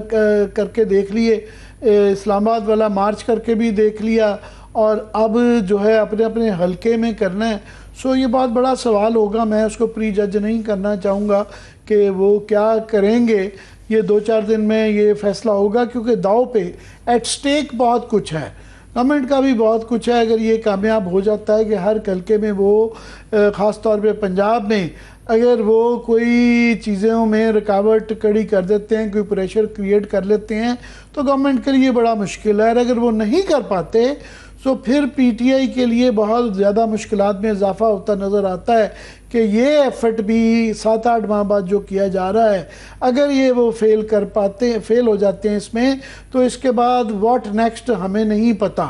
करके देख लिए, इस्लामाबाद वाला मार्च करके भी देख लिया, और अब जो है अपने अपने हलके में करना है। सो ये बहुत बड़ा सवाल होगा, मैं उसको प्री जज नहीं करना चाहूँगा कि वो क्या करेंगे। ये 2-4 दिन में ये फैसला होगा, क्योंकि दाव पे एट स्टेक बहुत कुछ है, गवर्नमेंट का भी बहुत कुछ है। अगर ये कामयाब हो जाता है कि हर हल्के में वो ख़ास तौर पे पंजाब में अगर वो कोई चीज़ों में रुकावट खड़ी कर देते हैं, कोई प्रेशर क्रिएट कर लेते हैं, तो गवर्नमेंट के लिए बड़ा मुश्किल है। अगर वो नहीं कर पाते तो फिर पीटीआई के लिए बहुत ज़्यादा मुश्किलात में इजाफा होता नज़र आता है कि ये एफर्ट भी 7-8 माह बाद जो किया जा रहा है, अगर ये वो फेल हो जाते हैं इसमें, तो इसके बाद व्हाट नेक्स्ट हमें नहीं पता।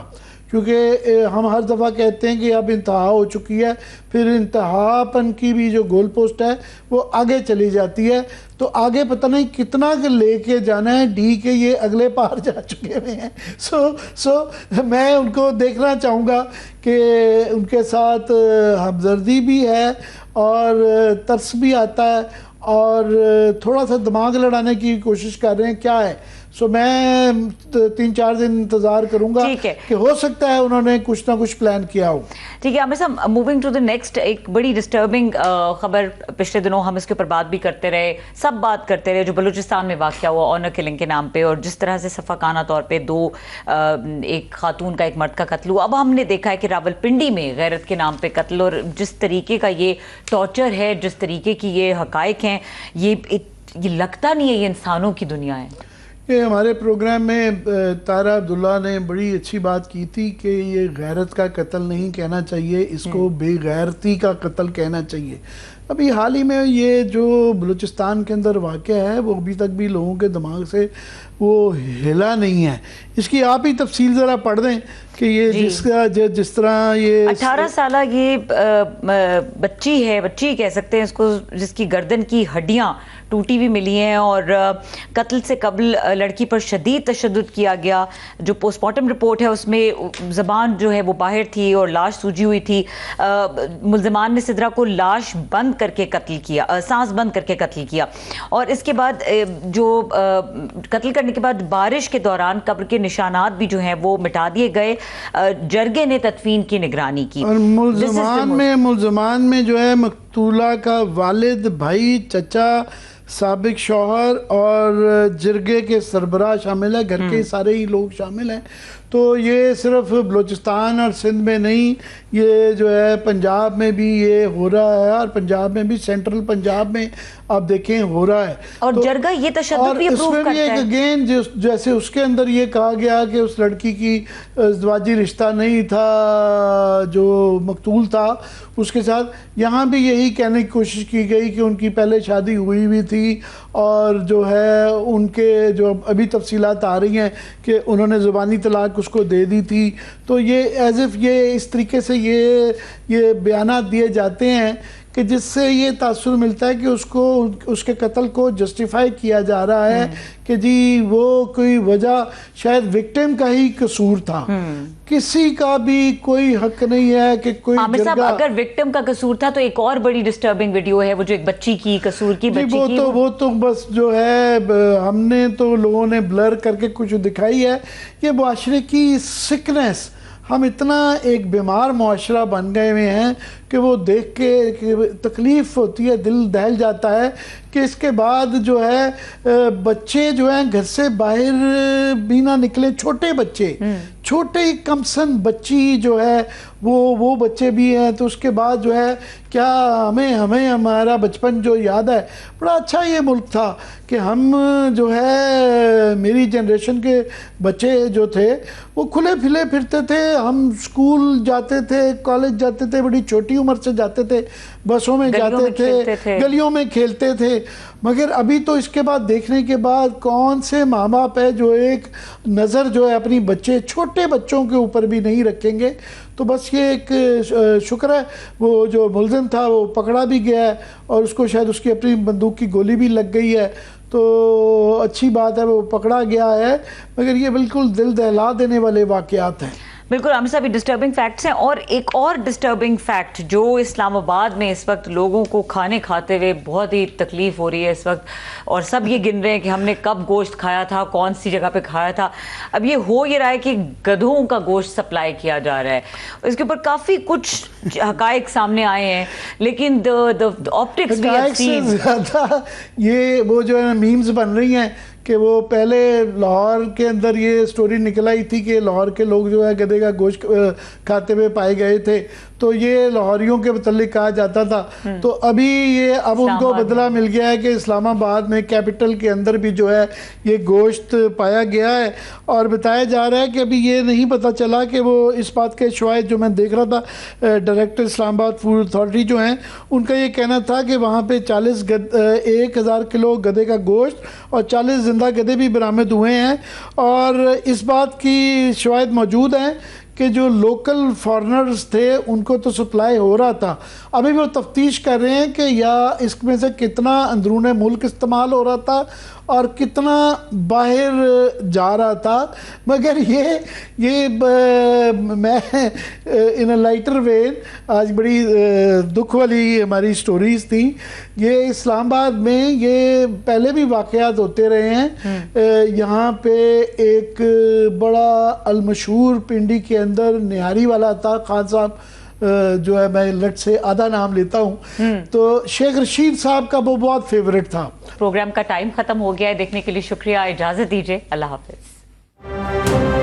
क्योंकि हम हर दफ़ा कहते हैं कि अब इंतहा हो चुकी है, फिर इंतहापन की भी जो गोल पोस्ट है वो आगे चली जाती है, तो आगे पता नहीं कितना लेके जाना है। डी के ये अगले पार जा चुके हुए हैं। सो मैं उनको देखना चाहूँगा कि उनके साथ हमदर्दी भी है और तरस भी आता है और थोड़ा सा दिमाग लड़ाने की कोशिश कर रहे हैं क्या है। सो मैं 3-4 दिन इंतजार करूंगा कि हो सकता है उन्होंने कुछ ना कुछ प्लान किया हो। ठीक है आमिर साहब, मूविंग टू द नेक्स्ट, एक बड़ी डिस्टर्बिंग खबर पिछले दिनों हम इसके ऊपर बात भी करते रहे, सब बात करते रहे, जो बलूचिस्तान में वाक़या हुआ ऑनर किलिंग के नाम पे, और जिस तरह से सफाकाना तौर पे एक खातून का एक मर्द का कत्ल हुआ। अब हमने देखा है कि रावलपिंडी में गैरत के नाम पे कत्ल, और जिस तरीके का ये टॉर्चर है, जिस तरीके की ये हकायक हैं, ये लगता नहीं है ये इंसानों की दुनिया है। ये हमारे प्रोग्राम में तारा अब्दुल्ला ने बड़ी अच्छी बात की थी कि ये गैरत का कत्ल नहीं कहना चाहिए, इसको बेगैरती का कत्ल कहना चाहिए। अभी हाल ही में ये जो बलूचिस्तान के अंदर वाक़या है वो अभी तक भी लोगों के दिमाग से वो हिला नहीं है। इसकी आप ही तफसील ज़रा पढ़ दें कि ये जिस तरह ये 18 साल ये बच्ची कह सकते हैं इसको, जिसकी गर्दन की हड्डियां टूटी हुई मिली हैं, और कत्ल से कबल लड़की पर शदीद तशद्दुद किया गया। जो पोस्टमार्टम रिपोर्ट है उसमें ज़बान जो है वो बाहर थी और लाश सूजी हुई थी। मुल्ज़िमान ने सिद्रा को लाश बंद करके कत्ल किया, सांस बंद करके कत्ल किया, और इसके बाद जो कत्ल करने के बाद बारिश के दौरान कब्र के निशानात भी जो हैं वो मिटा दिए गए। जरगे ने तदफीन की निगरानी की। और मुल्ज़िमान में जो है मकतूला का वालिद, भाई, चचा, साबिक शौहर और जिरगे के सरबराह शामिल है, घर के सारे ही लोग शामिल हैं। तो ये सिर्फ बलूचिस्तान और सिंध में नहीं, ये जो है पंजाब में भी ये हो रहा है, और पंजाब में भी, सेंट्रल पंजाब में आप देखें हो रहा है। और तो जरगा ये तशद्दुद भी अप्रूव करता है। अगेन जैसे उसके अंदर ये कहा गया कि उस लड़की की ज़वाजी रिश्ता नहीं था जो मकतूल था उसके साथ, यहाँ भी यही कहने की कोशिश की गई कि उनकी पहले शादी हुई हुई थी, और जो है उनके जो अभी तफसीलात आ रही हैं कि उन्होंने ज़ुबानी तलाक उसको दे दी थी। तो ये एज इफ़ ये इस तरीके से ये बयानात दिए जाते हैं कि जिससे ये तासुर मिलता है कि उसको उसके कत्ल को जस्टिफाई किया जा रहा है कि जी वो कोई वजह, शायद विक्टिम का ही कसूर था, किसी का भी कोई हक नहीं है कि कोई साहब अगर विक्टिम का कसूर था तो एक और बड़ी डिस्टर्बिंग वीडियो है, वो जो एक बच्ची की कसूर की बच्ची की, वो तो बस जो है हमने तो लोगों ने ब्लर करके कुछ दिखाई है। ये मुआशरे की सिकनेस, हम इतना एक बीमार मुआशरा बन गए हुए हैं कि वो देख के तकलीफ़ होती है, दिल दहल जाता है कि इसके बाद जो है बच्चे जो हैं घर से बाहर भी ना निकले, छोटे बच्चे, छोटे कमसन बच्ची जो है वो बच्चे भी हैं। तो उसके बाद जो है क्या हमें हमारा बचपन जो याद है, बड़ा अच्छा ये मुल्क था कि हम जो है मेरी जनरेशन के बच्चे जो थे वो खुले फिले फिरते थे, हम स्कूल जाते थे, कॉलेज जाते थे, बड़ी छोटी उम्र से जाते थे, बसों में जाते थे, गलियों में खेलते थे। मगर अभी तो इसके बाद देखने के बाद कौन से माँ बाप है जो एक नज़र जो है अपनी बच्चे, छोटे बच्चों के ऊपर भी नहीं रखेंगे। तो बस ये एक शुक्र है वो जो मुल्ज़िम था वो पकड़ा भी गया है, और उसको शायद उसकी अपनी बंदूक की गोली भी लग गई है, तो अच्छी बात है वो पकड़ा गया है। मगर ये बिल्कुल दिल दहला देने वाले वाक़यात हैं। बिल्कुल आमिर साहब, डिस्टर्बिंग फैक्ट्स हैं। और एक और डिस्टर्बिंग फैक्ट जो इस्लामाबाद में इस वक्त लोगों को खाने खाते हुए बहुत ही तकलीफ हो रही है इस वक्त, और सब ये गिन रहे हैं कि हमने कब गोश्त खाया था, कौन सी जगह पे खाया था। अब ये हो ये रहा है कि गधों का गोश्त सप्लाई किया जा रहा है। इसके ऊपर काफ़ी कुछ हकायक सामने आए हैं, लेकिन द ऑप्टिक्स ज़्यादा ये वो जो है मीम्स बन रही हैं कि वो पहले लाहौर के अंदर ये स्टोरी निकल आई थी कि लाहौर के लोग जो है गधे का गोश्त खाते हुए पाए गए थे, तो ये लाहौरियों के मुतल्लिक कहा जाता था। तो अभी ये अब उनको बदला मिल गया है कि इस्लामाबाद में कैपिटल के अंदर भी जो है ये गोश्त पाया गया है, और बताया जा रहा है कि अभी ये नहीं पता चला कि वो इस बात के शवाहिद जो मैं देख रहा था, डायरेक्टर इस्लामाबाद फूड अथॉरिटी जो हैं उनका ये कहना था कि वहाँ पे 1000 किलो गधे का गोश्त और 40 जिंदा गधे भी बरामद हुए हैं। और इस बात की शवाहिद मौजूद हैं कि जो लोकल फॉरेनर्स थे उनको तो सप्लाई हो रहा था। अभी वो तफ्तीश कर रहे हैं कि या इसमें से कितना अंदरूने मुल्क इस्तेमाल हो रहा था और कितना बाहर जा रहा था। मगर मैं इन अ लाइटर वे, आज बड़ी दुख वाली हमारी स्टोरीज थी। ये इस्लामाबाद में ये पहले भी वाक़यात होते रहे हैं। यहाँ पे एक बड़ा अलमशहूर पिंडी के अंदर निहारी वाला था, खान साहब जो है, मैं लट से आधा नाम लेता हूँ, तो शेख रशीद साहब का वो बहुत फेवरेट था। प्रोग्राम का टाइम खत्म हो गया है, देखने के लिए शुक्रिया, इजाजत दीजिए, अल्लाह हाफिज।